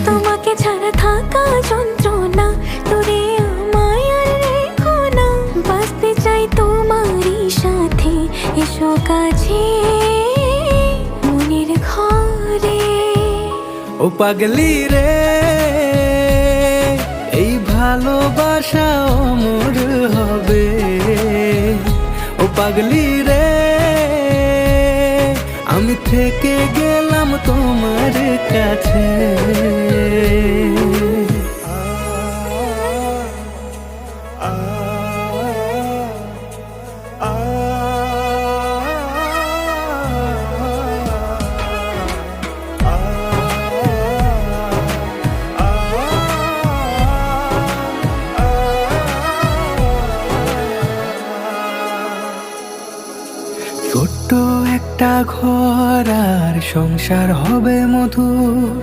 তোমাকে ছাড়া থাকা যন্ত্রণা, দূরে আমায় আর রেখো না। বাঁচতে চাই তোমারই সাথে, এসো কাছে মনের ঘরে। ও পাগলি রে, এই ভালোবাসা অমর হবে। ও পাগলি রে, আমি থেকে গেলাম তোমার কাছে। ছোট্ট একটা ঘর আর সংসার হবে মধুর,